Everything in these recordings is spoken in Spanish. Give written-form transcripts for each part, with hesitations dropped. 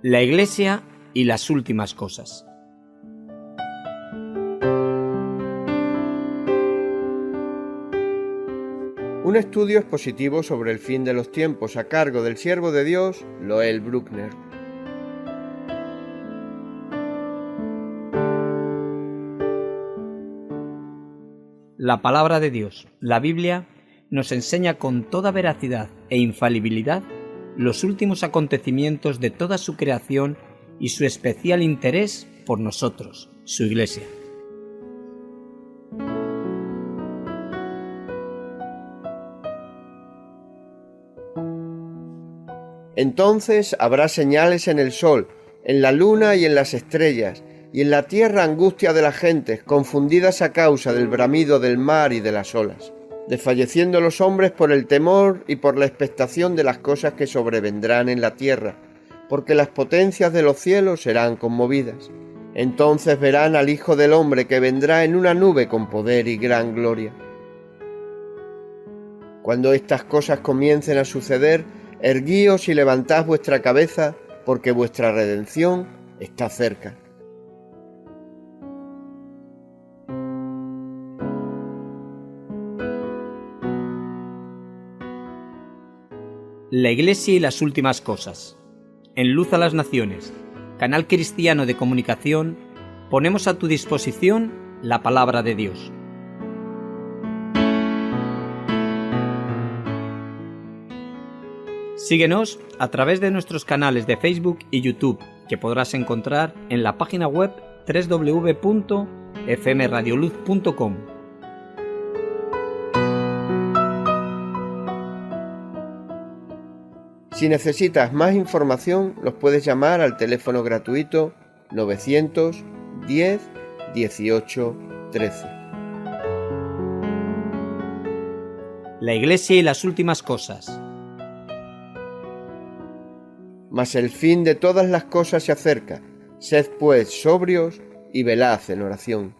La Iglesia y las últimas cosas. Un estudio expositivo sobre el fin de los tiempos a cargo del siervo de Dios, Loel Bruckner. La palabra de Dios, la Biblia, nos enseña con toda veracidad e infalibilidad los últimos acontecimientos de toda su creación y su especial interés por nosotros, su Iglesia. Entonces habrá señales en el sol, en la luna y en las estrellas, y en la tierra angustia de las gentes, confundidas a causa del bramido del mar y de las olas, desfalleciendo los hombres por el temor y por la expectación de las cosas que sobrevendrán en la tierra, porque las potencias de los cielos serán conmovidas. Entonces verán al Hijo del Hombre que vendrá en una nube con poder y gran gloria. Cuando estas cosas comiencen a suceder, erguíos y levantad vuestra cabeza, porque vuestra redención está cerca. La Iglesia y las últimas cosas. En Luz a las Naciones, canal cristiano de comunicación, ponemos a tu disposición la palabra de Dios. Síguenos a través de nuestros canales de Facebook y YouTube, que podrás encontrar en la página web www.fmradioluz.com. Si necesitas más información, los puedes llamar al teléfono gratuito 910 18 13. La Iglesia y las últimas cosas. Mas el fin de todas las cosas se acerca. Sed pues sobrios y velad en oración.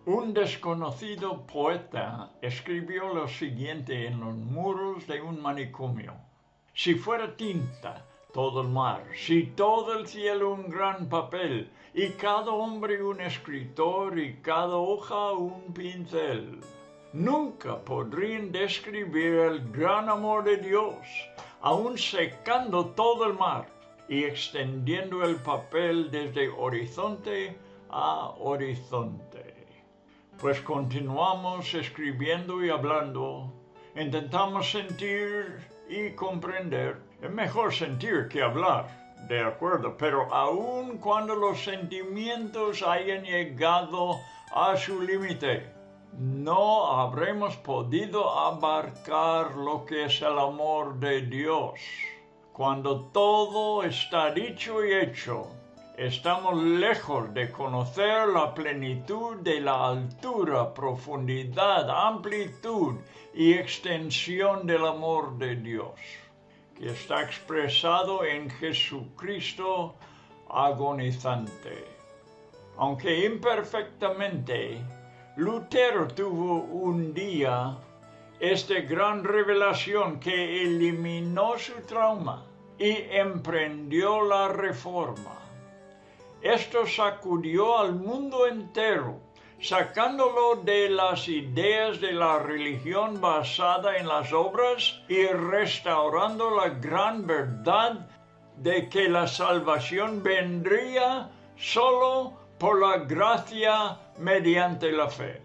Un desconocido poeta escribió lo siguiente en los muros de un manicomio: si fuera tinta todo el mar, si todo el cielo un gran papel, y cada hombre un escritor y cada hoja un pincel, nunca podrían describir el gran amor de Dios, aun secando todo el mar y extendiendo el papel desde horizonte a horizonte. Pues continuamos escribiendo y hablando, intentamos sentir y comprender. Es mejor sentir que hablar, de acuerdo, pero aun cuando los sentimientos hayan llegado a su límite, no habremos podido abarcar lo que es el amor de Dios. Cuando todo está dicho y hecho, estamos lejos de conocer la plenitud de la altura, profundidad, amplitud y extensión del amor de Dios, que está expresado en Jesucristo agonizante. Aunque imperfectamente, Lutero tuvo un día esta gran revelación que eliminó su trauma y emprendió la reforma. Esto sacudió al mundo entero, sacándolo de las ideas de la religión basada en las obras y restaurando la gran verdad de que la salvación vendría solo por la gracia mediante la fe.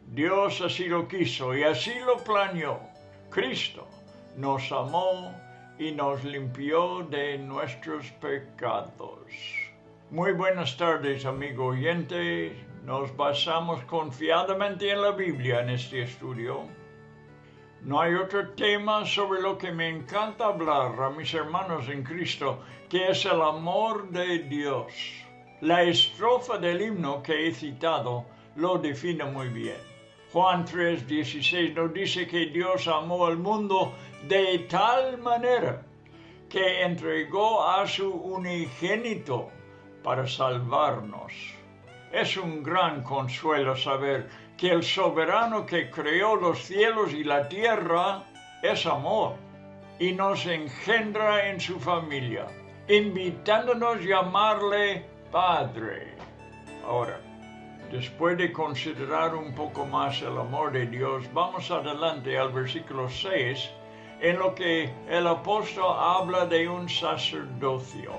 Dios así lo quiso y así lo planeó. Cristo nos amó y nos limpió de nuestros pecados. Muy buenas tardes, amigo oyente. Nos basamos confiadamente en la Biblia en este estudio. No hay otro tema sobre lo que me encanta hablar a mis hermanos en Cristo, que es el amor de Dios. La estrofa del himno que he citado lo define muy bien. Juan 3:16 nos dice que Dios amó al mundo de tal manera que entregó a su unigénito para salvarnos. Es un gran consuelo saber que el soberano que creó los cielos y la tierra es amor y nos engendra en su familia, invitándonos a llamarle Padre. Ahora, después de considerar un poco más el amor de Dios, vamos adelante al versículo 6, en lo que el apóstol habla de un sacerdocio.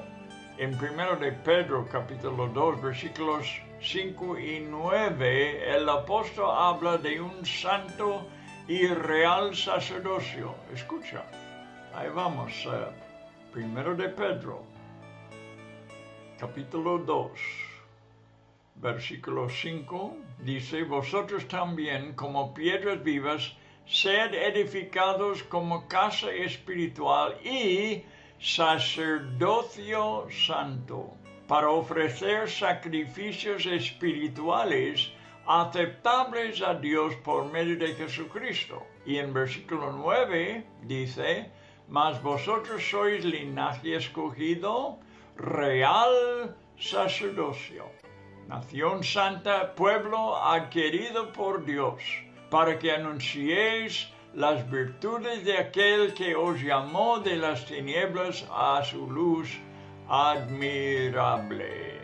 En 1 de Pedro, capítulo 2, versículos 5 y 9, el apóstol habla de un santo y real sacerdocio. Escucha, ahí vamos, 1 de Pedro, capítulo 2. Versículo 5 dice, vosotros también, como piedras vivas, sed edificados como casa espiritual y sacerdocio santo, para ofrecer sacrificios espirituales aceptables a Dios por medio de Jesucristo. Y en versículo 9 dice, mas vosotros sois linaje escogido, real sacerdocio, nación santa, pueblo adquirido por Dios, para que anunciéis las virtudes de aquel que os llamó de las tinieblas a su luz admirable.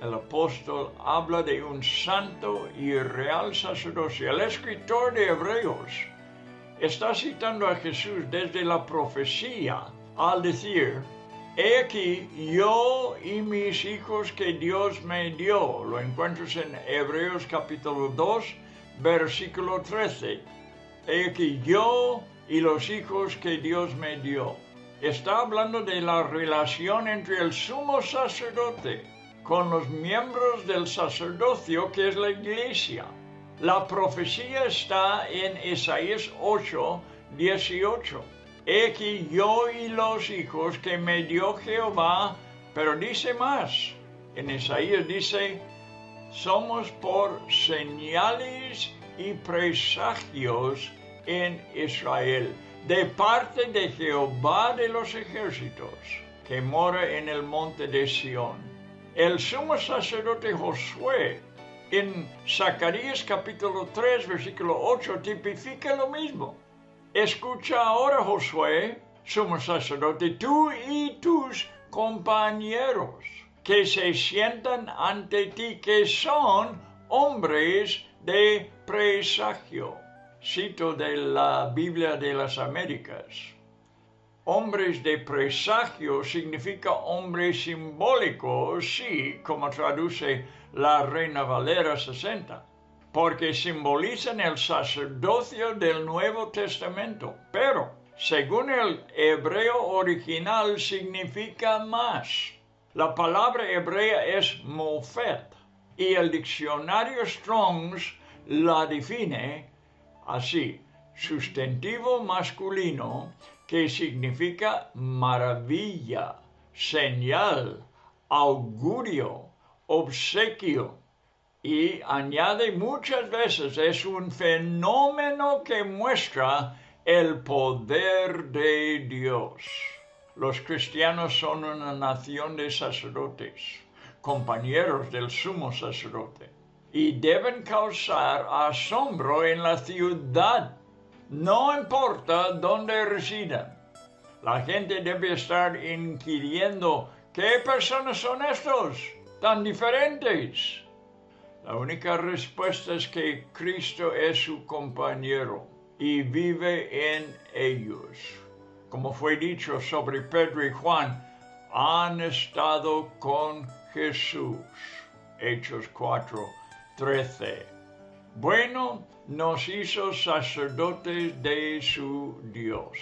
El apóstol habla de un santo y real sacerdocio. El escritor de Hebreos está citando a Jesús desde la profecía al decir, he aquí yo y mis hijos que Dios me dio. Lo encuentras en Hebreos capítulo 2, versículo 13. He aquí yo y los hijos que Dios me dio. Está hablando de la relación entre el sumo sacerdote con los miembros del sacerdocio que es la iglesia. La profecía está en Isaías 8, 18. He aquí yo y los hijos que me dio Jehová, pero dice más. En Isaías dice, somos por señales y presagios en Israel, de parte de Jehová de los ejércitos, que mora en el monte de Sión. El sumo sacerdote Josué, en Zacarías capítulo 3, versículo 8, tipifica lo mismo. Escucha ahora, Josué, sumo sacerdote, tú y tus compañeros que se sientan ante ti, que son hombres de presagio. Cito de la Biblia de las Américas. Hombres de presagio significa hombre simbólico, sí, como traduce la Reina Valera 60. Porque simbolizan el sacerdocio del Nuevo Testamento, pero según el hebreo original significa más. La palabra hebrea es mofet y el diccionario Strong's la define así, sustantivo masculino que significa maravilla, señal, augurio, obsequio. Y añade muchas veces, es un fenómeno que muestra el poder de Dios. Los cristianos son una nación de sacerdotes, compañeros del sumo sacerdote, y deben causar asombro en la ciudad, no importa dónde residan. La gente debe estar inquiriendo, ¿qué personas son estos tan diferentes? La única respuesta es que Cristo es su compañero y vive en ellos. Como fue dicho sobre Pedro y Juan, han estado con Jesús. Hechos 4, 13. Bueno, nos hizo sacerdotes de su Dios.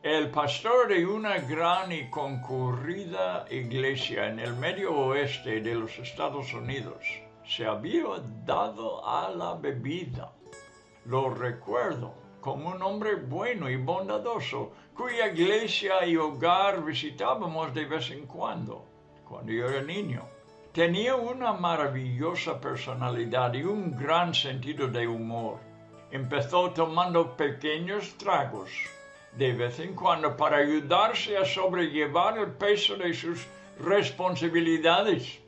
El pastor de una gran y concurrida iglesia en el medio oeste de los Estados Unidos se había dado a la bebida. Lo recuerdo como un hombre bueno y bondadoso, cuya iglesia y hogar visitábamos de vez en cuando yo era niño. Tenía una maravillosa personalidad y un gran sentido de humor. Empezó tomando pequeños tragos, de vez en cuando para ayudarse a sobrellevar el peso de sus responsabilidades.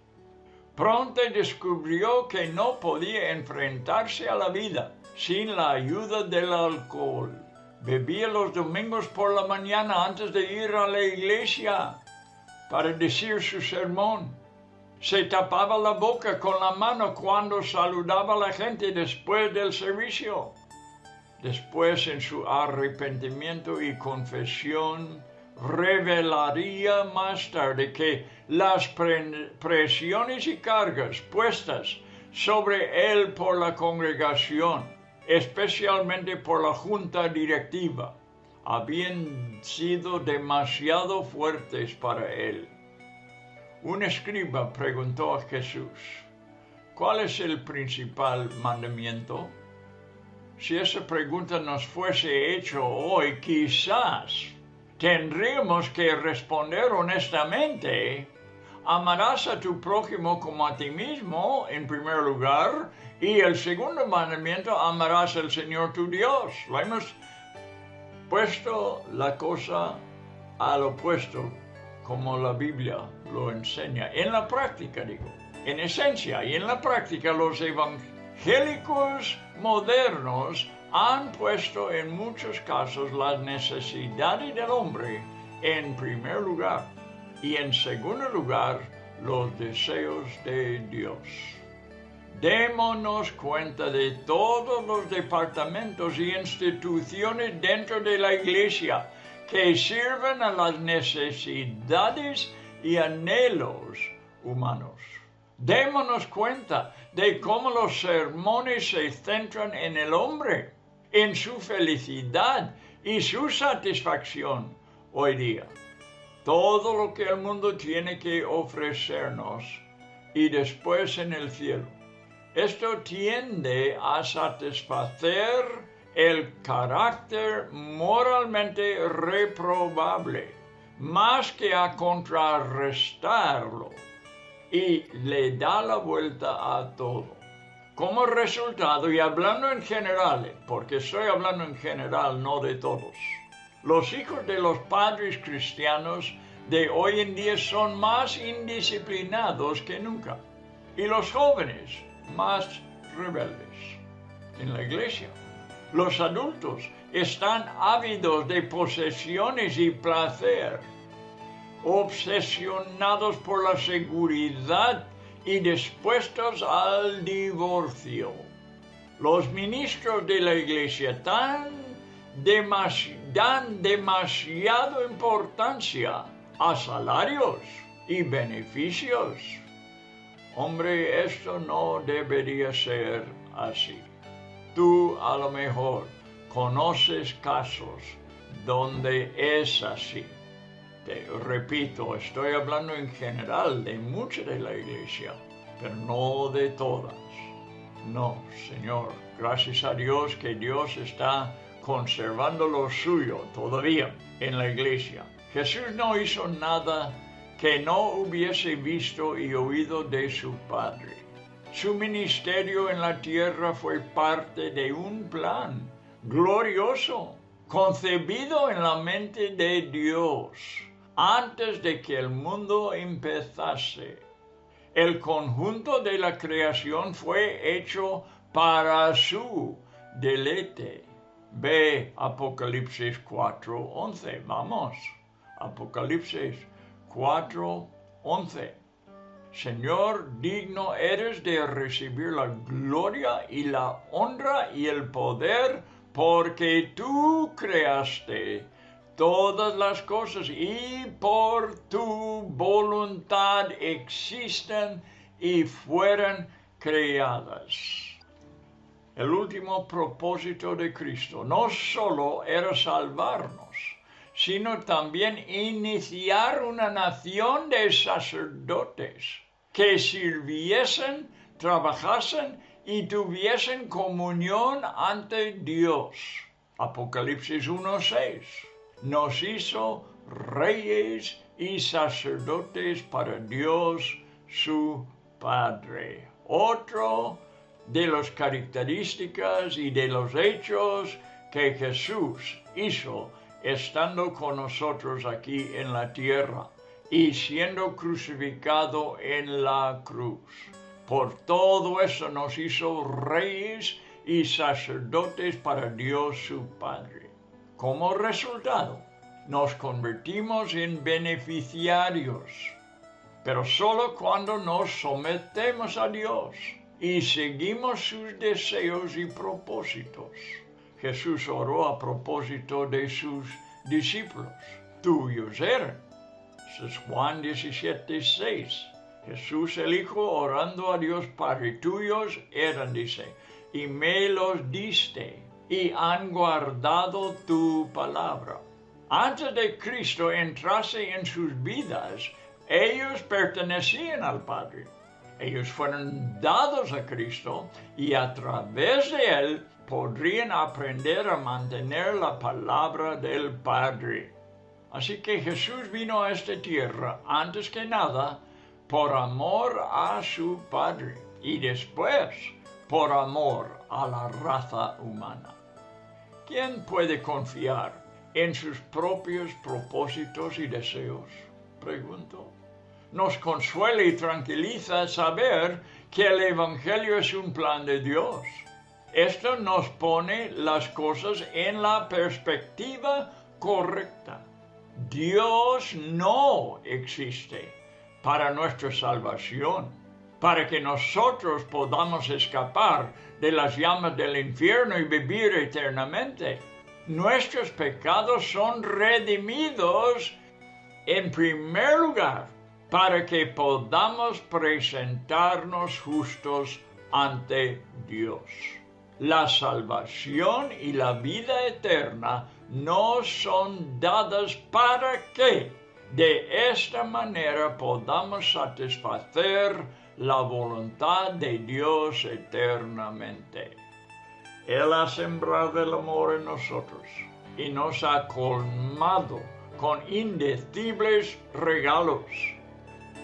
Pronto descubrió que no podía enfrentarse a la vida sin la ayuda del alcohol. Bebía los domingos por la mañana antes de ir a la iglesia para decir su sermón. Se tapaba la boca con la mano cuando saludaba a la gente después del servicio. Después, en su arrepentimiento y confesión, revelaría más tarde que las presiones y cargas puestas sobre él por la congregación, especialmente por la junta directiva, habían sido demasiado fuertes para él. Un escriba preguntó a Jesús, ¿cuál es el principal mandamiento? Si esa pregunta nos fuese hecha hoy, quizás tendríamos que responder honestamente, amarás a tu prójimo como a ti mismo, en primer lugar, y el segundo mandamiento, amarás al Señor tu Dios. Lo hemos puesto la cosa al opuesto, como la Biblia lo enseña, en la práctica, digo, en esencia y en la práctica los evangélicos modernos han puesto en muchos casos las necesidades del hombre en primer lugar y en segundo lugar los deseos de Dios. Démonos cuenta de todos los departamentos y instituciones dentro de la Iglesia que sirven a las necesidades y anhelos humanos. Démonos cuenta de cómo los sermones se centran en el hombre, en su felicidad y su satisfacción hoy día. Todo lo que el mundo tiene que ofrecernos y después en el cielo. Esto tiende a satisfacer el carácter moralmente reprobable, más que a contrarrestarlo, y le da la vuelta a todo. Como resultado, y hablando en general, porque estoy hablando en general, no de todos, los hijos de los padres cristianos de hoy en día son más indisciplinados que nunca, y los jóvenes más rebeldes en la iglesia. Los adultos están ávidos de posesiones y placer, obsesionados por la seguridad y dispuestos al divorcio. Los ministros de la iglesia dan demasiada importancia a salarios y beneficios. Hombre, esto no debería ser así. Tú a lo mejor conoces casos donde es así. Te repito, estoy hablando en general de mucha de la iglesia, pero no de todas. No, Señor, gracias a Dios que Dios está conservando lo suyo todavía en la iglesia. Jesús no hizo nada que no hubiese visto y oído de su Padre. Su ministerio en la tierra fue parte de un plan glorioso, concebido en la mente de Dios, antes de que el mundo empezase. El conjunto de la creación fue hecho para su deleite. Ve Apocalipsis 4:11. Vamos, Apocalipsis 4:11. Señor, digno eres de recibir la gloria y la honra y el poder, porque tú creaste todas las cosas y por tu voluntad existen y fueron creadas. El último propósito de Cristo no solo era salvarnos, sino también iniciar una nación de sacerdotes que sirviesen, trabajasen y tuviesen comunión ante Dios. Apocalipsis 1:6. Nos hizo reyes y sacerdotes para Dios su Padre. Otro de las características y de los hechos que Jesús hizo estando con nosotros aquí en la tierra y siendo crucificado en la cruz. Por todo eso nos hizo reyes y sacerdotes para Dios su Padre. Como resultado, nos convertimos en beneficiarios, pero solo cuando nos sometemos a Dios y seguimos sus deseos y propósitos. Jesús oró a propósito de sus discípulos. Tuyos eran. Eso es Juan 17:6. Jesús el Hijo orando a Dios Padre, tuyos eran, dice, y me los diste, y han guardado tu palabra. Antes de Cristo entrase en sus vidas, ellos pertenecían al Padre. Ellos fueron dados a Cristo y a través de Él podrían aprender a mantener la palabra del Padre. Así que Jesús vino a esta tierra, antes que nada, por amor a su Padre y después por amor a la raza humana. ¿Quién puede confiar en sus propios propósitos y deseos? Pregunto. Nos consuela y tranquiliza saber que el Evangelio es un plan de Dios. Esto nos pone las cosas en la perspectiva correcta. Dios no existe para nuestra salvación, para que nosotros podamos escapar de las llamas del infierno y vivir eternamente. Nuestros pecados son redimidos en primer lugar para que podamos presentarnos justos ante Dios. La salvación y la vida eterna nos son dadas para que de esta manera podamos satisfacer la voluntad de Dios eternamente. Él ha sembrado el amor en nosotros y nos ha colmado con indecibles regalos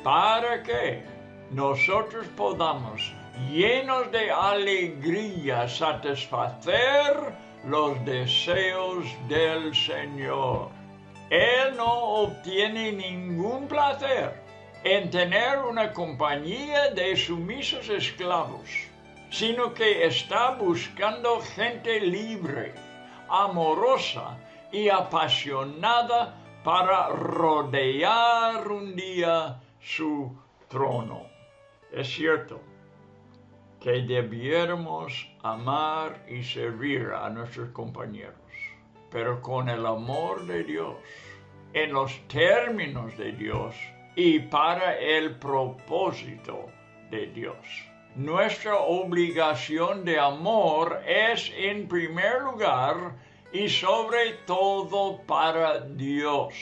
para que nosotros podamos, llenos de alegría, satisfacer los deseos del Señor. Él no obtiene ningún placer en tener una compañía de sumisos esclavos, sino que está buscando gente libre, amorosa y apasionada para rodear un día su trono. Es cierto que debiéramos amar y servir a nuestros compañeros, pero con el amor de Dios, en los términos de Dios y para el propósito de Dios. Nuestra obligación de amor es en primer lugar y sobre todo para Dios.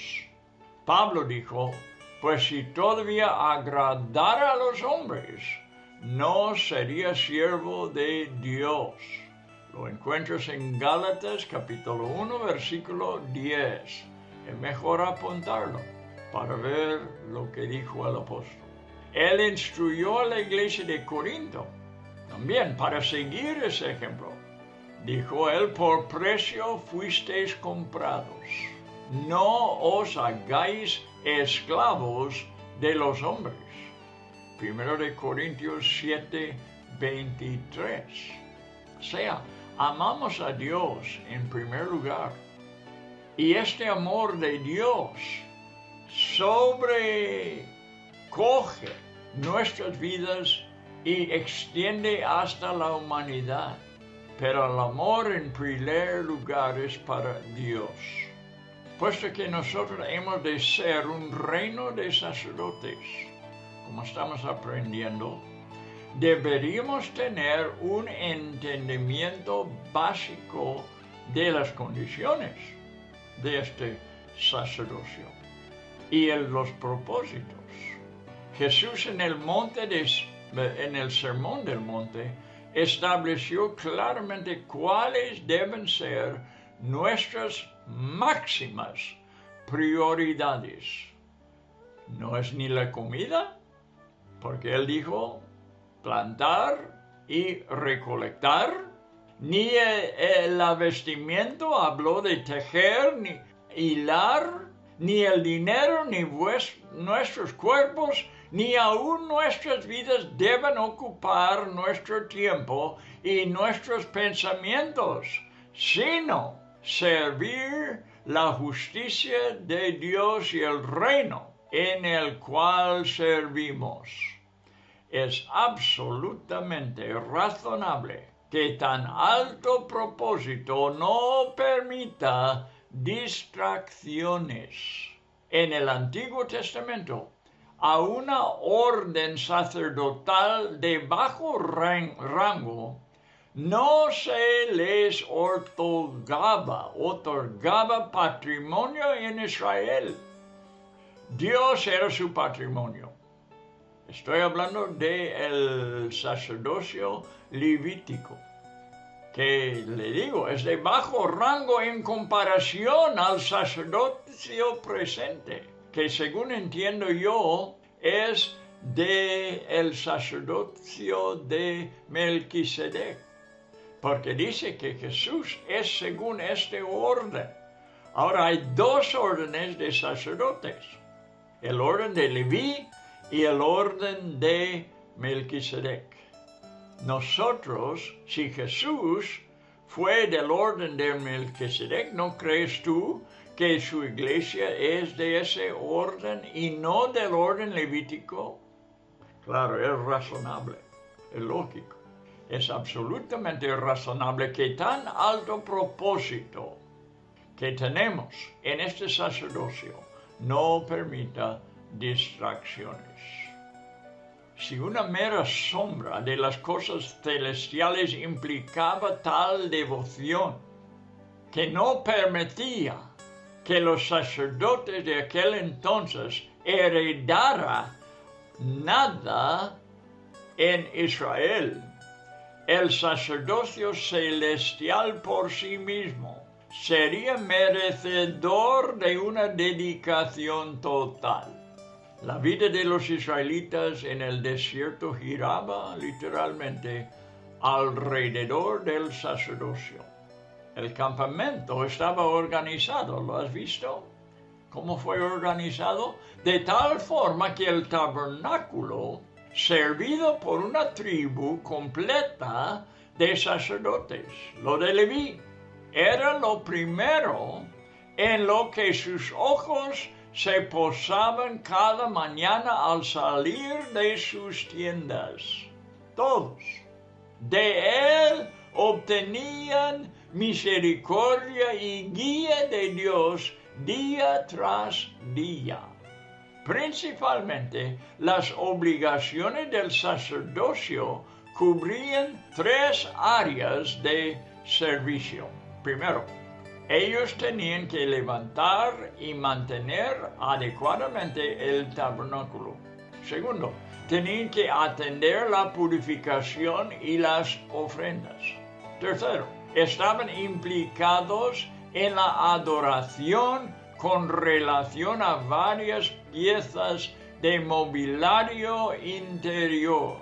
Pablo dijo, pues si todavía agradara a los hombres, no sería siervo de Dios. Lo encuentras en Gálatas capítulo 1 versículo 10. Es mejor apuntarlo para ver lo que dijo el apóstol. Él instruyó a la iglesia de Corinto también para seguir ese ejemplo. Dijo él, por precio fuisteis comprados. No os hagáis esclavos de los hombres. 1 Corintios 7:23. O sea, amamos a Dios en primer lugar. Y este amor de Dios sobrecoge nuestras vidas y extiende hasta la humanidad. Pero el amor en primer lugar es para Dios. Puesto que nosotros hemos de ser un reino de sacerdotes, como estamos aprendiendo, deberíamos tener un entendimiento básico de las condiciones de este sacerdocio y en los propósitos. Jesús en el Sermón del Monte estableció claramente cuáles deben ser nuestras máximas prioridades. No es ni la comida, porque él dijo plantar y recolectar, ni el vestimenta habló de tejer, ni hilar, ni el dinero, ni nuestros cuerpos, ni aún nuestras vidas deben ocupar nuestro tiempo y nuestros pensamientos, sino servir la justicia de Dios y el reino en el cual servimos. Es absolutamente razonable que tan alto propósito no permita distracciones. En el Antiguo Testamento, a una orden sacerdotal de bajo rango no se les otorgaba patrimonio en Israel. Dios era su patrimonio. Estoy hablando del sacerdocio levítico, que le digo, es de bajo rango en comparación al sacerdocio presente, que según entiendo yo es del sacerdocio de Melquisedec, porque dice que Jesús es según este orden. Ahora hay dos órdenes de sacerdotes, el orden de Leví y el orden de Melquisedec. Nosotros, si Jesús fue del orden de Melquisedec, ¿no crees tú que su iglesia es de ese orden y no del orden levítico? Claro, es razonable, es lógico. Es absolutamente razonable que tan alto propósito que tenemos en este sacerdocio no permita distracciones. Si una mera sombra de las cosas celestiales implicaba tal devoción que no permitía que los sacerdotes de aquel entonces heredaran nada en Israel, el sacerdocio celestial por sí mismo sería merecedor de una dedicación total. La vida de los israelitas en el desierto giraba literalmente alrededor del sacerdocio. El campamento estaba organizado, ¿lo has visto? ¿Cómo fue organizado? De tal forma que el tabernáculo, servido por una tribu completa de sacerdotes, lo de Leví, era lo primero en lo que sus ojos se posaban cada mañana al salir de sus tiendas. Todos de él obtenían misericordia y guía de Dios día tras día. Principalmente, las obligaciones del sacerdocio cubrían tres áreas de servicio. Primero, ellos tenían que levantar y mantener adecuadamente el tabernáculo. Segundo, tenían que atender la purificación y las ofrendas. Tercero, estaban implicados en la adoración con relación a varias piezas de mobiliario interior.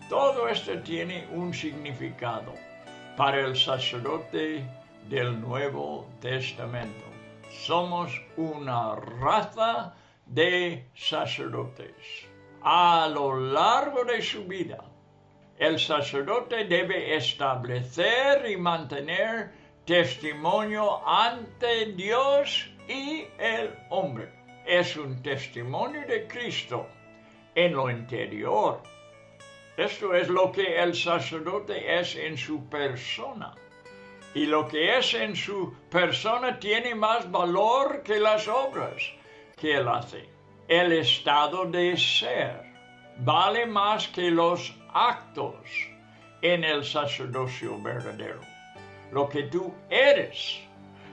Todo esto tiene un significado para el sacerdote del Nuevo Testamento. Somos una raza de sacerdotes. A lo largo de su vida, el sacerdote debe establecer y mantener testimonio ante Dios y el hombre. Es un testimonio de Cristo en lo interior. Esto es lo que el sacerdote es en su persona. Y lo que es en su persona tiene más valor que las obras que él hace. El estado de ser vale más que los actos en el sacerdocio verdadero. Lo que tú eres,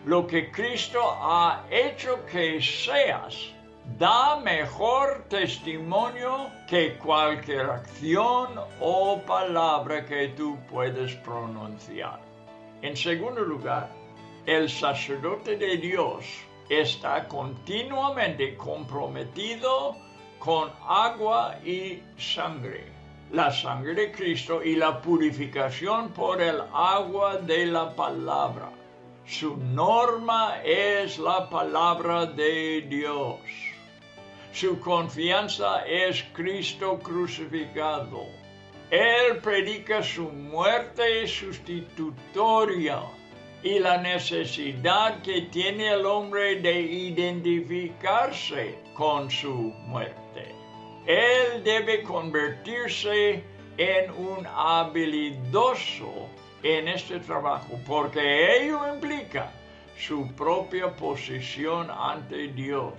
lo que Cristo ha hecho que seas, da mejor testimonio que cualquier acción o palabra que tú puedes pronunciar. En segundo lugar, el sacerdote de Dios está continuamente comprometido con agua y sangre, la sangre de Cristo y la purificación por el agua de la palabra. Su norma es la palabra de Dios. Su confianza es Cristo crucificado. Él predica su muerte sustitutoria y la necesidad que tiene el hombre de identificarse con su muerte. Él debe convertirse en un habilidoso en este trabajo, porque ello implica su propia posición ante Dios.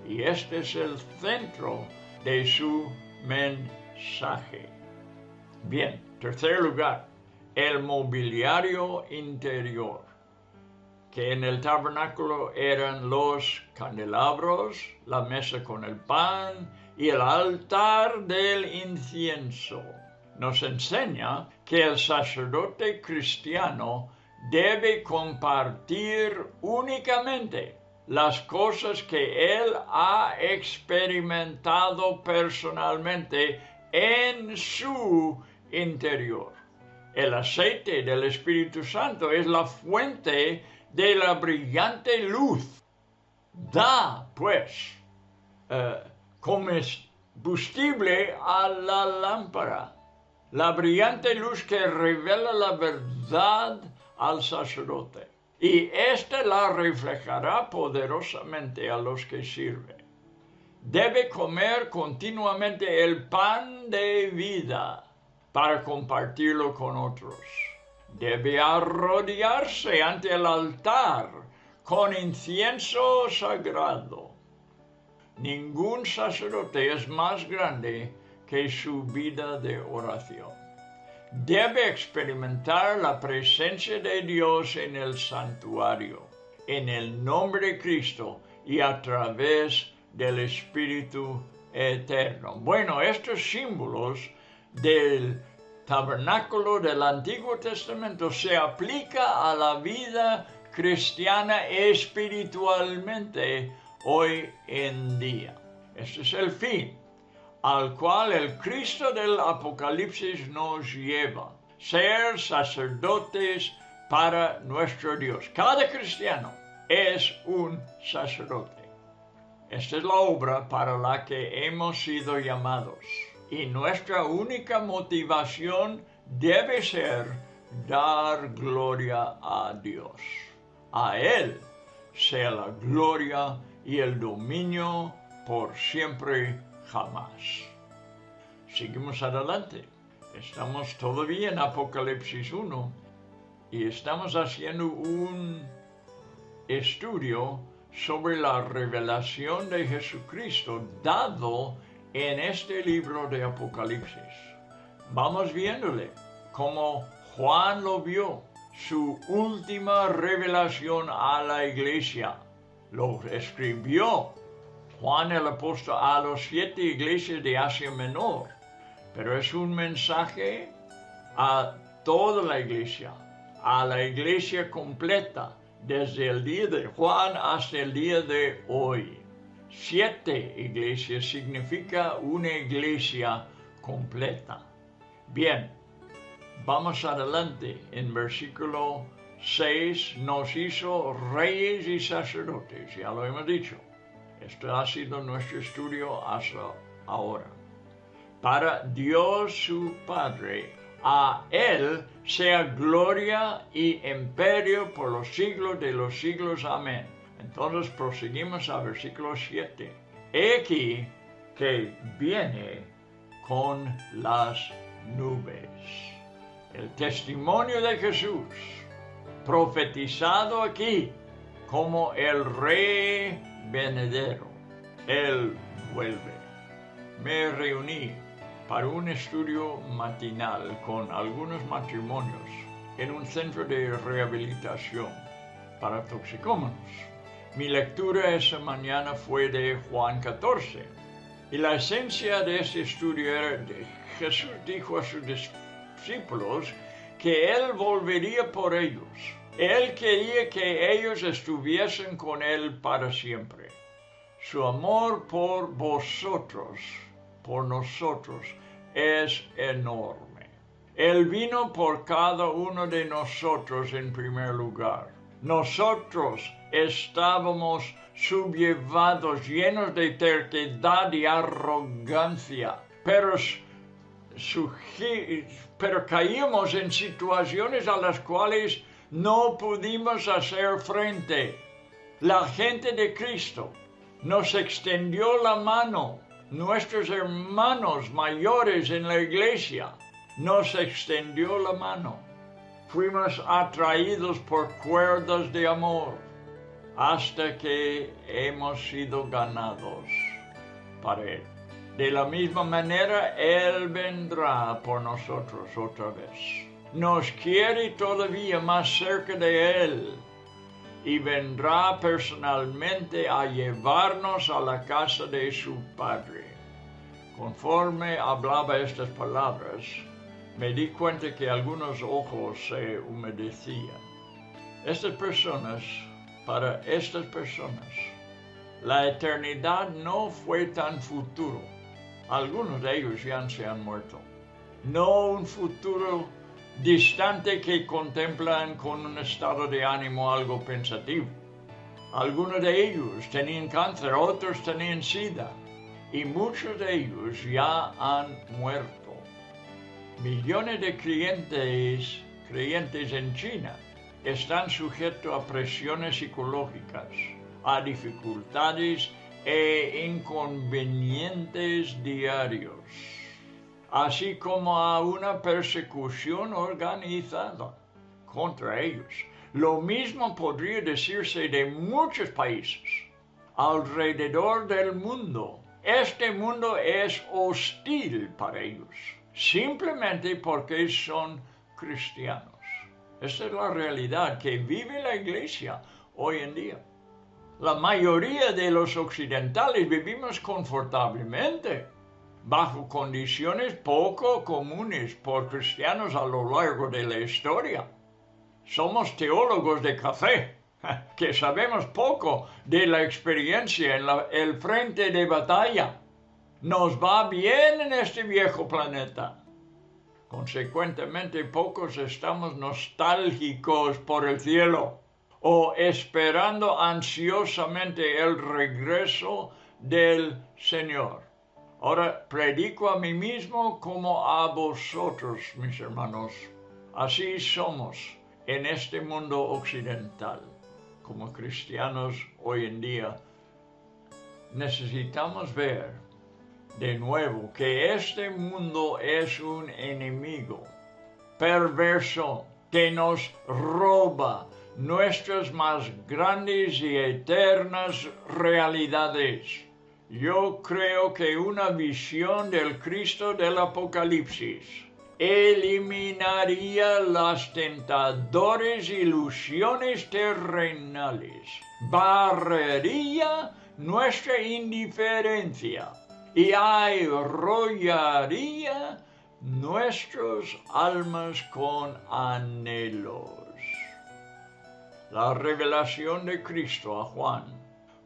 Y este es el centro de su mensaje. Bien, tercer lugar, el mobiliario interior, que en el tabernáculo eran los candelabros, la mesa con el pan y el altar del incienso. Nos enseña que el sacerdote cristiano debe compartir únicamente las cosas que él ha experimentado personalmente en su interior. El aceite del Espíritu Santo es la fuente de la brillante luz. Da, pues, combustible a la lámpara. La brillante luz que revela la verdad al sacerdote. Y éste la reflejará poderosamente a los que sirven. Debe comer continuamente el pan de vida para compartirlo con otros. Debe arrodillarse ante el altar con incienso sagrado. Ningún sacerdote es más grande que su vida de oración. Debe experimentar la presencia de Dios en el santuario, en el nombre de Cristo y a través del Espíritu eterno. Bueno, estos símbolos del tabernáculo del Antiguo Testamento se aplica a la vida cristiana espiritualmente hoy en día. Este es el fin al cual el Cristo del Apocalipsis nos lleva, ser sacerdotes para nuestro Dios. Cada cristiano es un sacerdote. Esta es la obra para la que hemos sido llamados. Y nuestra única motivación debe ser dar gloria a Dios. A Él sea la gloria y el dominio por siempre jamás. Seguimos adelante. Estamos todavía en Apocalipsis 1 y estamos haciendo un estudio sobre la revelación de Jesucristo dado en este libro de Apocalipsis. Vamos viéndole cómo Juan lo vio, su última revelación a la iglesia. Lo escribió Juan el apóstol a las 7 iglesias de Asia Menor, pero es un mensaje a toda la iglesia, a la iglesia completa, desde el día de Juan hasta el día de hoy. 7 iglesias significa una iglesia completa. Bien, vamos adelante. En versículo 6 nos hizo reyes y sacerdotes, ya lo hemos dicho. Esto ha sido nuestro estudio hasta ahora. Para Dios su Padre, a Él sea gloria y imperio por los siglos de los siglos. Amén. Entonces proseguimos a versículo 7. He aquí que viene con las nubes. El testimonio de Jesús, profetizado aquí como el Rey venidero. Él vuelve. Me reuní para un estudio matinal con algunos matrimonios en un centro de rehabilitación para toxicómanos. Mi lectura esa mañana fue de Juan 14 y la esencia de este estudio era que Jesús dijo a sus discípulos que Él volvería por ellos. Él quería que ellos estuviesen con Él para siempre. Su amor por vosotros, por nosotros, es enorme. Él vino por cada uno de nosotros en primer lugar. Nosotros estábamos sublevados, llenos de terquedad y arrogancia, pero caímos en situaciones a las cuales no pudimos hacer frente. La gente de Cristo nos extendió la mano. Nuestros hermanos mayores en la iglesia nos extendió la mano. Fuimos atraídos por cuerdas de amor hasta que hemos sido ganados para Él. De la misma manera, Él vendrá por nosotros otra vez. Nos quiere todavía más cerca de Él y vendrá personalmente a llevarnos a la casa de su Padre. Conforme hablaba estas palabras, me di cuenta que algunos ojos se humedecían. Para estas personas, la eternidad no fue tan futuro. Algunos de ellos ya se han muerto. No un futuro distante que contemplan con un estado de ánimo algo pensativo. Algunos de ellos tenían cáncer, otros tenían SIDA, y muchos de ellos ya han muerto. Millones de creyentes en China están sujetos a presiones psicológicas, a dificultades e inconvenientes diarios, así como a una persecución organizada contra ellos. Lo mismo podría decirse de muchos países alrededor del mundo. Este mundo es hostil para ellos, simplemente porque son cristianos. Esta es la realidad que vive la iglesia hoy en día. La mayoría de los occidentales vivimos confortablemente, bajo condiciones poco comunes por cristianos a lo largo de la historia. Somos teólogos de café, que sabemos poco de la experiencia en el frente de batalla. Nos va bien en este viejo planeta. Consecuentemente, pocos estamos nostálgicos por el cielo o esperando ansiosamente el regreso del Señor. Ahora predico a mí mismo como a vosotros, mis hermanos. Así somos en este mundo occidental. Como cristianos hoy en día, necesitamos ver de nuevo que este mundo es un enemigo perverso que nos roba nuestras más grandes y eternas realidades. Yo creo que una visión del Cristo del Apocalipsis eliminaría las tentadoras ilusiones terrenales, barrería nuestra indiferencia y arrollaría nuestras almas con anhelos. La revelación de Cristo a Juan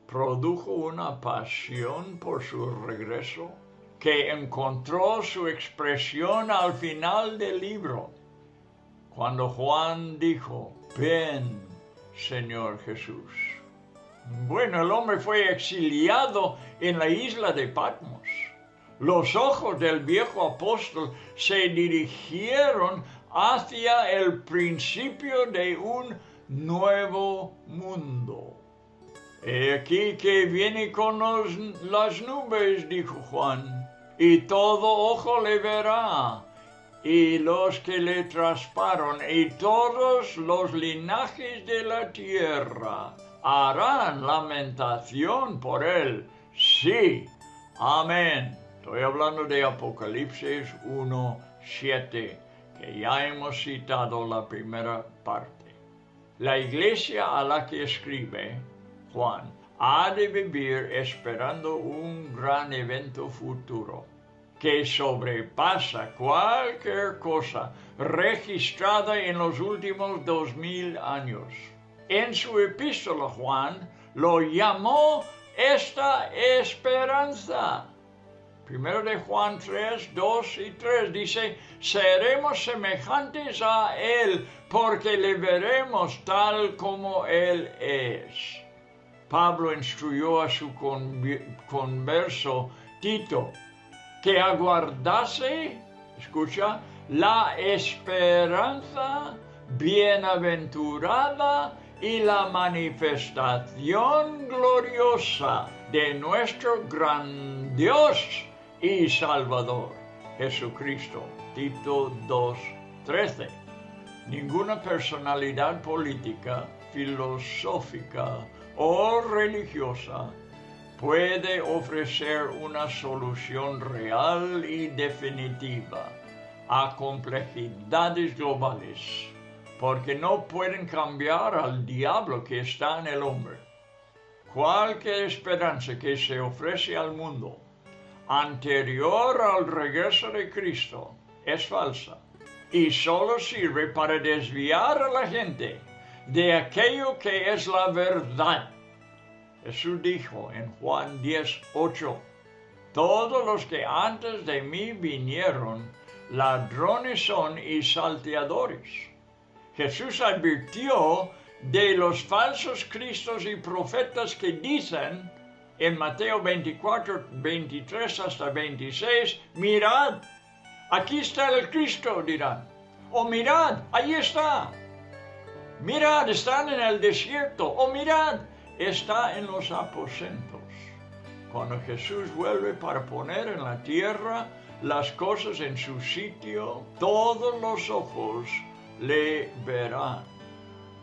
produjo una pasión por su regreso que encontró su expresión al final del libro, cuando Juan dijo: «Ven, Señor Jesús». Bueno, el hombre fue exiliado en la isla de Patmos. Los ojos del viejo apóstol se dirigieron hacia el principio de un nuevo mundo. He aquí que viene con las nubes, dijo Juan, y todo ojo le verá, y los que le traspasaron, y todos los linajes de la tierra harán lamentación por él. Sí, amén. Estoy hablando de Apocalipsis 1:7, que ya hemos citado la primera parte. La iglesia a la que escribe Juan ha de vivir esperando un gran evento futuro que sobrepasa cualquier cosa registrada en los últimos 2000 años. En su epístola Juan lo llamó esta esperanza. Primero de Juan 3, 2 y 3 dice, seremos semejantes a Él porque le veremos tal como Él es. Pablo instruyó a su converso Tito que aguardase, escucha, la esperanza bienaventurada y la manifestación gloriosa de nuestro gran Dios y Salvador, Jesucristo. Tito 2:13. Ninguna personalidad política, filosófica o religiosa puede ofrecer una solución real y definitiva a complejidades globales, porque no pueden cambiar al diablo que está en el hombre. Cualquier esperanza que se ofrece al mundo anterior al regreso de Cristo es falsa y solo sirve para desviar a la gente de aquello que es la verdad. Jesús dijo en Juan 10:8, todos los que antes de mí vinieron, ladrones son y salteadores. Jesús advirtió de los falsos cristos y profetas que dicen en Mateo 24, 23 hasta 26, mirad, aquí está el Cristo, dirán. O mirad, ahí está. Mirad, están en el desierto. O mirad, está en los aposentos. Cuando Jesús vuelve para poner en la tierra las cosas en su sitio, todos los ojos le verán.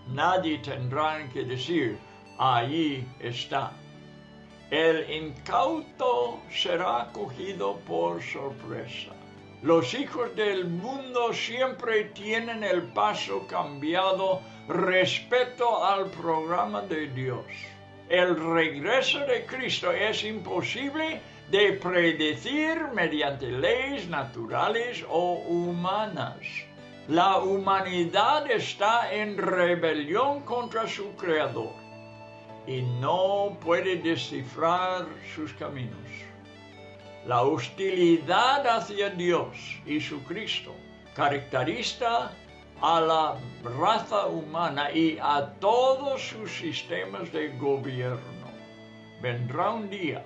Nadie tendrá que decir, allí está. El incauto será cogido por sorpresa. Los hijos del mundo siempre tienen el paso cambiado respecto al programa de Dios. El regreso de Cristo es imposible de predecir mediante leyes naturales o humanas. La humanidad está en rebelión contra su Creador y no puede descifrar sus caminos. La hostilidad hacia Dios y su Cristo caracteriza a la raza humana y a todos sus sistemas de gobierno. Vendrá un día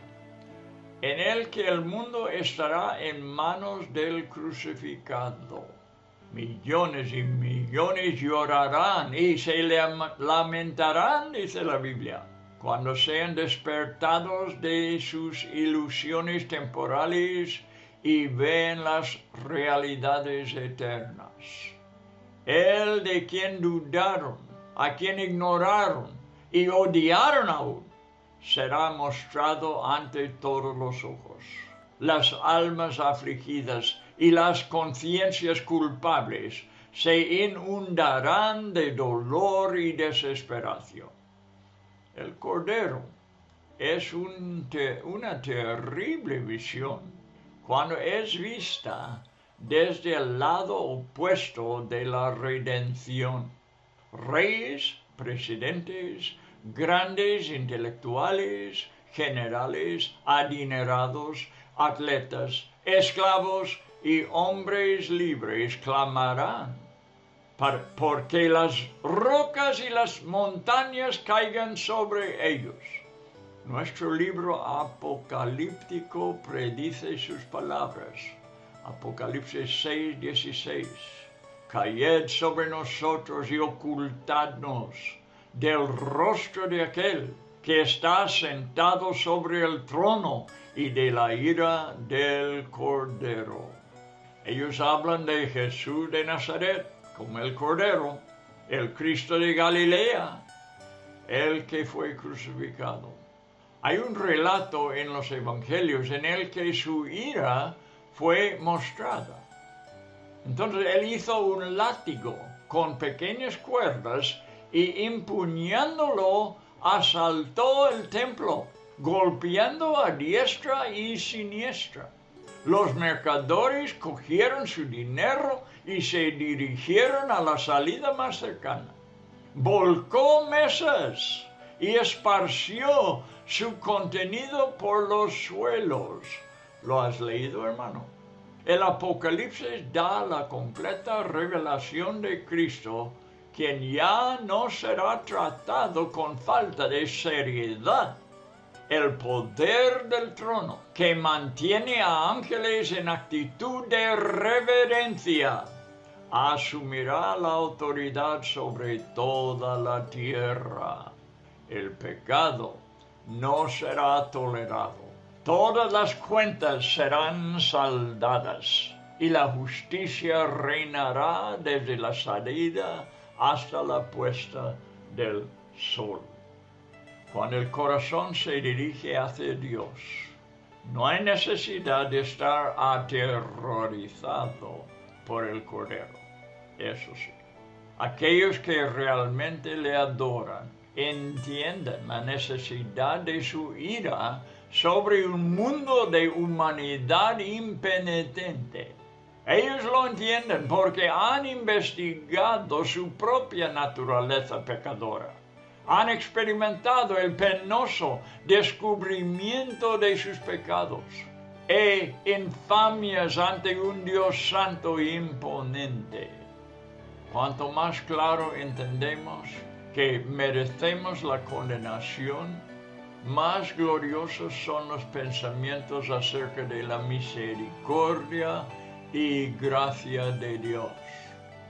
en el que el mundo estará en manos del crucificado. Millones y millones llorarán y se lamentarán, dice la Biblia, cuando sean despertados de sus ilusiones temporales y ven las realidades eternas. El de quien dudaron, a quien ignoraron y odiaron aún, será mostrado ante todos los ojos. Las almas afligidas y las conciencias culpables se inundarán de dolor y desesperación. El Cordero es una terrible visión cuando es vista desde el lado opuesto de la redención. Reyes, presidentes, grandes intelectuales, generales, adinerados, atletas, esclavos y hombres libres clamarán porque las rocas y las montañas caigan sobre ellos. Nuestro libro apocalíptico predice sus palabras. Apocalipsis 6:16. Caed sobre nosotros y ocultadnos del rostro de aquel que está sentado sobre el trono y de la ira del Cordero. Ellos hablan de Jesús de Nazaret como el Cordero, el Cristo de Galilea, el que fue crucificado. Hay un relato en los evangelios en el que su ira fue mostrada. Entonces él hizo un látigo con pequeñas cuerdas y empuñándolo asaltó el templo, golpeando a diestra y siniestra. Los mercaderes cogieron su dinero y se dirigieron a la salida más cercana. Volcó mesas y esparció su contenido por los suelos. ¿Lo has leído, hermano? El Apocalipsis da la completa revelación de Cristo, quien ya no será tratado con falta de seriedad. El poder del trono, que mantiene a ángeles en actitud de reverencia, asumirá la autoridad sobre toda la tierra. El pecado no será tolerado. Todas las cuentas serán saldadas y la justicia reinará desde la salida hasta la puesta del sol. Cuando el corazón se dirige hacia Dios, no hay necesidad de estar aterrorizado por el Cordero. Eso sí, aquellos que realmente le adoran entienden la necesidad de su ira sobre un mundo de humanidad impenitente. Ellos lo entienden porque han investigado su propia naturaleza pecadora. Han experimentado el penoso descubrimiento de sus pecados e infamias ante un Dios santo e imponente. Cuanto más claro entendemos que merecemos la condenación, más gloriosos son los pensamientos acerca de la misericordia y gracia de Dios.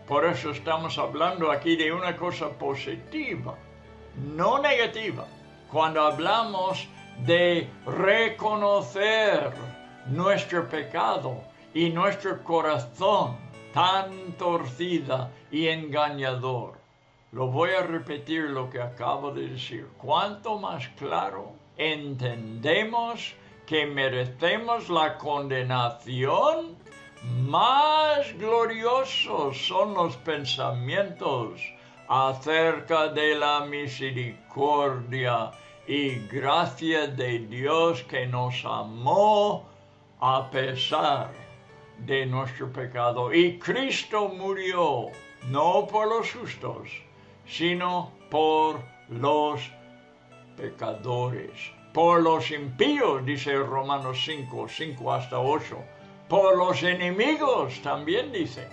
Por eso estamos hablando aquí de una cosa positiva, no negativa. Cuando hablamos de reconocer nuestro pecado y nuestro corazón tan torcida y engañador. Lo voy a repetir lo que acabo de decir. Cuanto más claro entendemos que merecemos la condenación, más gloriosos son los pensamientos acerca de la misericordia y gracia de Dios que nos amó a pesar de nuestro pecado. Y Cristo murió no por los justos, sino por los pecadores, por los impíos, dice Romanos 5 hasta 8, por los enemigos también dice.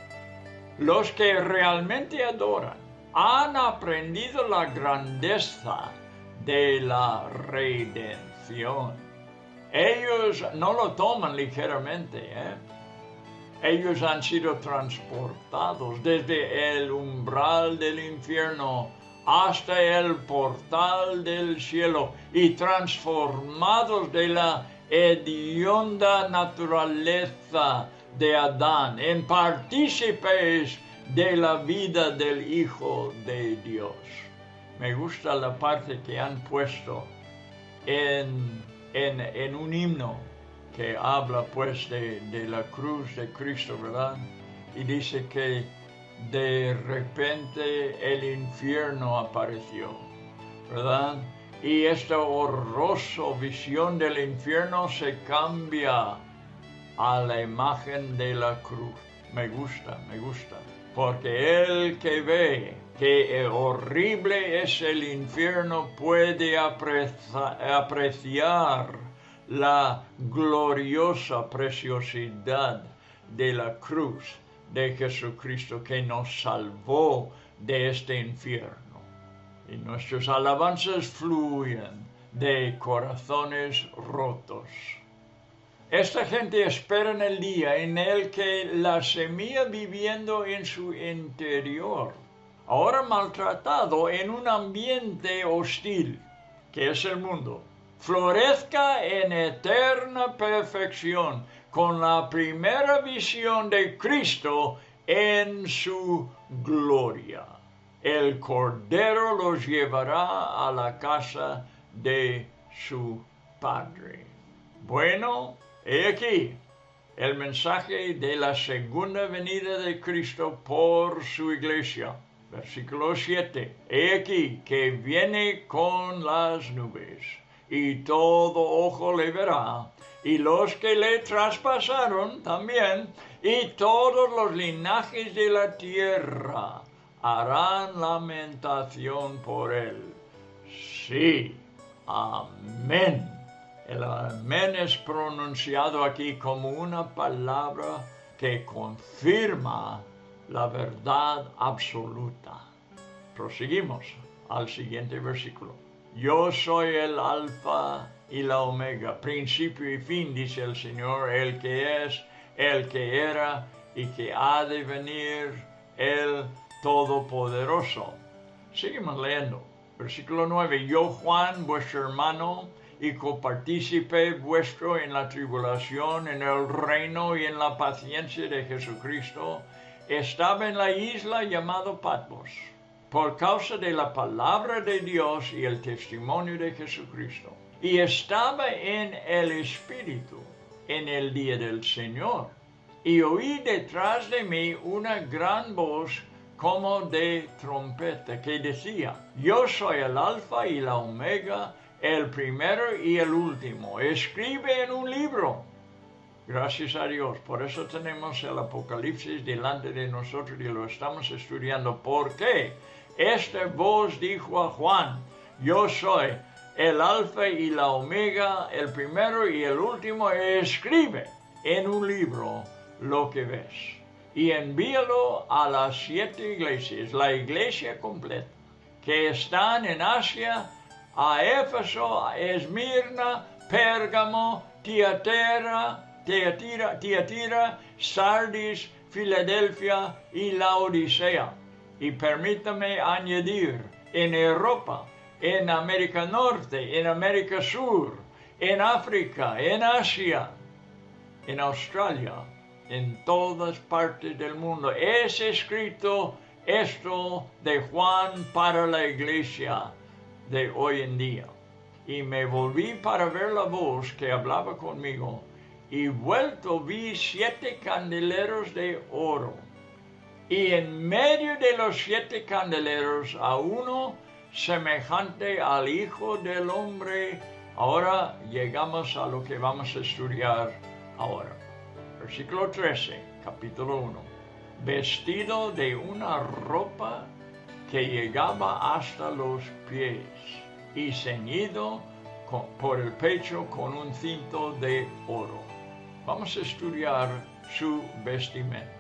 Los que realmente adoran han aprendido la grandeza de la redención. Ellos no lo toman ligeramente, Ellos han sido transportados desde el umbral del infierno hasta el portal del cielo y transformados de la hedionda naturaleza de Adán en partícipes de la vida del Hijo de Dios. Me gusta la parte que han puesto en un himno que habla pues de la cruz de Cristo, ¿verdad? Y dice que de repente el infierno apareció, ¿verdad? Y esta horrorosa visión del infierno se cambia a la imagen de la cruz. Me gusta, porque el que ve que horrible es el infierno puede apreciar la gloriosa preciosidad de la cruz de Jesucristo que nos salvó de este infierno. Y nuestras alabanzas fluyen de corazones rotos. Esta gente espera en el día en el que la semilla viviendo en su interior, ahora maltratado en un ambiente hostil, que es el mundo, florezca en eterna perfección con la primera visión de Cristo en su gloria. El Cordero los llevará a la casa de su Padre. Bueno, he aquí el mensaje de la segunda venida de Cristo por su iglesia. Versículo 7. He aquí que viene con las nubes, y todo ojo le verá, y los que le traspasaron también, y todos los linajes de la tierra harán lamentación por él. Sí, amén. El amén es pronunciado aquí como una palabra que confirma la verdad absoluta. Proseguimos al siguiente versículo. Yo soy el alfa y la omega, principio y fin, dice el Señor, el que es, el que era y que ha de venir, el Todopoderoso. Seguimos leyendo. Versículo 9. Yo, Juan, vuestro hermano y copartícipe vuestro en la tribulación, en el reino y en la paciencia de Jesucristo, estaba en la isla llamado Patmos, por causa de la palabra de Dios y el testimonio de Jesucristo. Y estaba en el Espíritu en el día del Señor. Y oí detrás de mí una gran voz como de trompeta que decía, yo soy el alfa y la omega, el primero y el último. Escribe en un libro. Gracias a Dios. Por eso tenemos el Apocalipsis delante de nosotros y lo estamos estudiando. ¿Por qué? Esta voz dijo a Juan, yo soy el alfa y la omega, el primero y el último. Escribe en un libro lo que ves y envíalo a las 7 iglesias, la iglesia completa, que están en Asia, a Éfeso, a Esmirna, Pérgamo, Tiatira, Sardis, Filadelfia y Laodicea. Y permítame añadir, en Europa, en América Norte, en América Sur, en África, en Asia, en Australia, en todas partes del mundo. Es escrito esto de Juan para la iglesia de hoy en día. Y me volví para ver la voz que hablaba conmigo, y vuelto vi 7 candeleros de oro. Y en medio de los 7 candeleros a uno semejante al Hijo del Hombre. Ahora llegamos a lo que vamos a estudiar ahora. Versículo 13, capítulo 1. Vestido de una ropa que llegaba hasta los pies y ceñido por el pecho con un cinto de oro. Vamos a estudiar su vestimenta.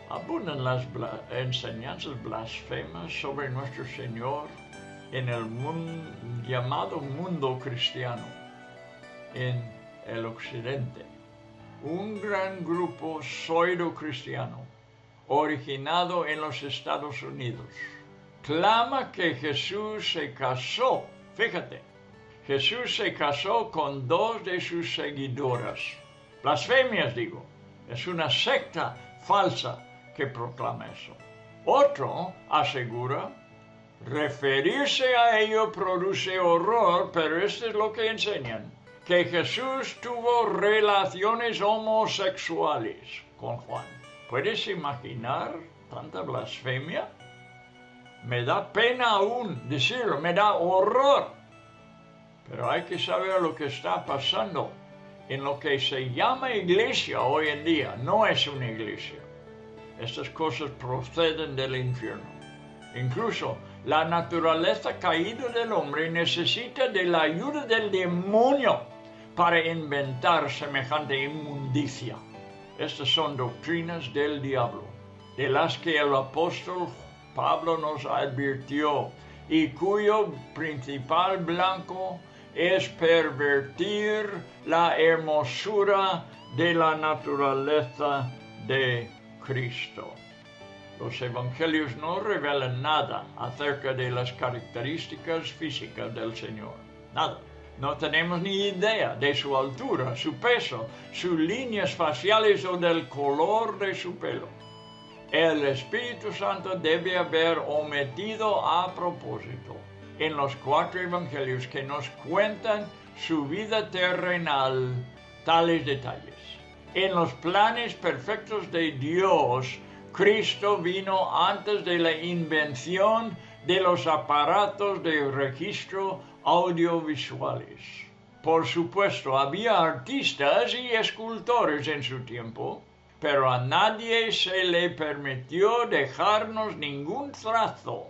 Abundan las enseñanzas blasfemas sobre nuestro Señor en el llamado mundo cristiano, en el occidente. Un gran grupo pseudo-cristiano, originado en los Estados Unidos, clama que Jesús se casó. Fíjate, Jesús se casó con 2 de sus seguidoras. Blasfemias, digo. Es una secta falsa que proclama eso. Otro asegura, referirse a ello produce horror, pero esto es lo que enseñan, que Jesús tuvo relaciones homosexuales con Juan. ¿Puedes imaginar tanta blasfemia? Me da pena aún decirlo, me da horror. Pero hay que saber lo que está pasando en lo que se llama iglesia hoy en día. No es una iglesia. Estas cosas proceden del infierno. Incluso la naturaleza caída del hombre necesita de la ayuda del demonio para inventar semejante inmundicia. Estas son doctrinas del diablo, de las que el apóstol Pablo nos advirtió y cuyo principal blanco es pervertir la hermosura de la naturaleza de Cristo. Los evangelios no revelan nada acerca de las características físicas del Señor. Nada. No tenemos ni idea de su altura, su peso, sus líneas faciales o del color de su pelo. El Espíritu Santo debe haber omitido a propósito en los 4 evangelios que nos cuentan su vida terrenal tales detalles. En los planes perfectos de Dios, Cristo vino antes de la invención de los aparatos de registro audiovisuales. Por supuesto, había artistas y escultores en su tiempo, pero a nadie se le permitió dejarnos ningún trazo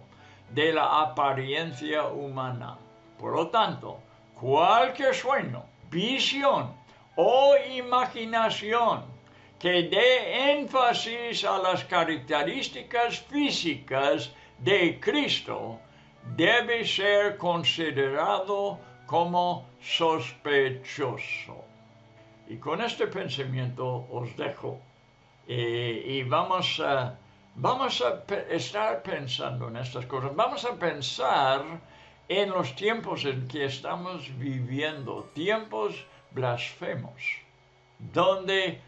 de la apariencia humana. Por lo tanto, cualquier sueño, visión o imaginación que dé énfasis a las características físicas de Cristo debe ser considerado como sospechoso. Y con este pensamiento os dejo y vamos a estar pensando en estas cosas. Vamos a pensar en los tiempos en que estamos viviendo, tiempos blasfemos, donde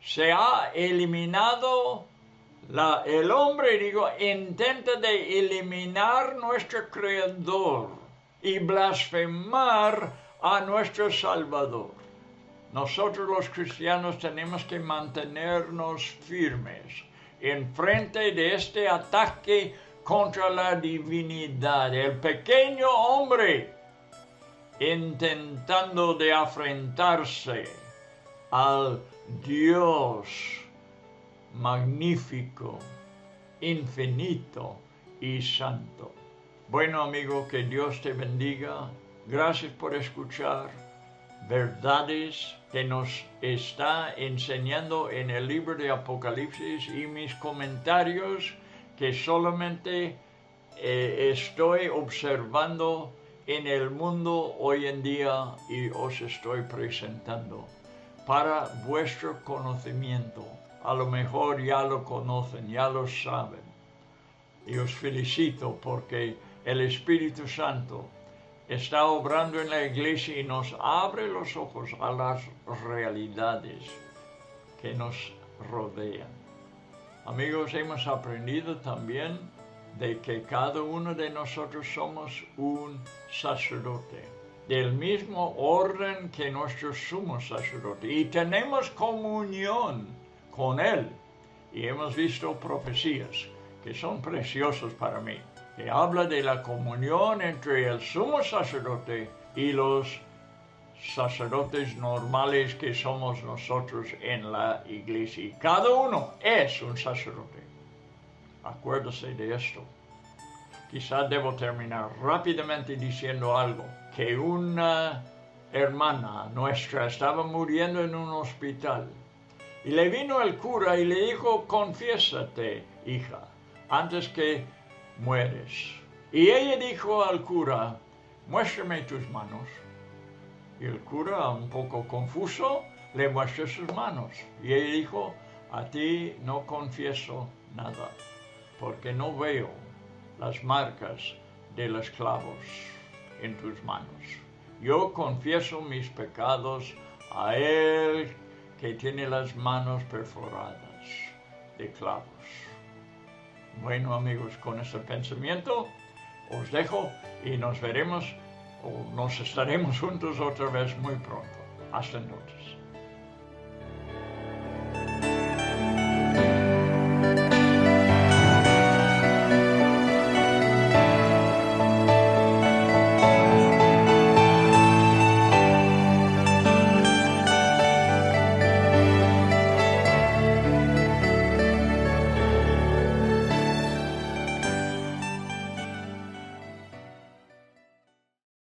se ha eliminado el hombre, intenta de eliminar nuestro Creador y blasfemar a nuestro Salvador. Nosotros los cristianos tenemos que mantenernos firmes en frente de este ataque contra la divinidad. El pequeño hombre intentando de afrentarse al Dios magnífico, infinito y santo. Bueno, amigo, que Dios te bendiga. Gracias por escuchar verdades que nos está enseñando en el libro de Apocalipsis y mis comentarios que solamente estoy observando en el mundo hoy en día y os estoy presentando para vuestro conocimiento. A lo mejor ya lo conocen, ya lo saben. Y os felicito porque el Espíritu Santo está obrando en la iglesia y nos abre los ojos a las realidades que nos rodean. Amigos, hemos aprendido también de que cada uno de nosotros somos un sacerdote, del mismo orden que nuestro sumo sacerdote, y tenemos comunión con Él. Y hemos visto profecías que son preciosas para mí, que habla de la comunión entre el sumo sacerdote y los sacerdotes normales que somos nosotros en la iglesia. Y cada uno es un sacerdote. Acuérdese de esto. Quizás debo terminar rápidamente diciendo algo, que una hermana nuestra estaba muriendo en un hospital. Y le vino el cura y le dijo, confiésate, hija, antes que mueres. Y ella dijo al cura, muéstrame tus manos. Y el cura, un poco confuso, le muestra sus manos. Y ella dijo, a ti no confieso nada, porque no veo las marcas de los clavos en tus manos. Yo confieso mis pecados a Él que tiene las manos perforadas de clavos. Bueno, amigos, con este pensamiento os dejo y nos veremos o nos estaremos juntos otra vez muy pronto. Hasta entonces.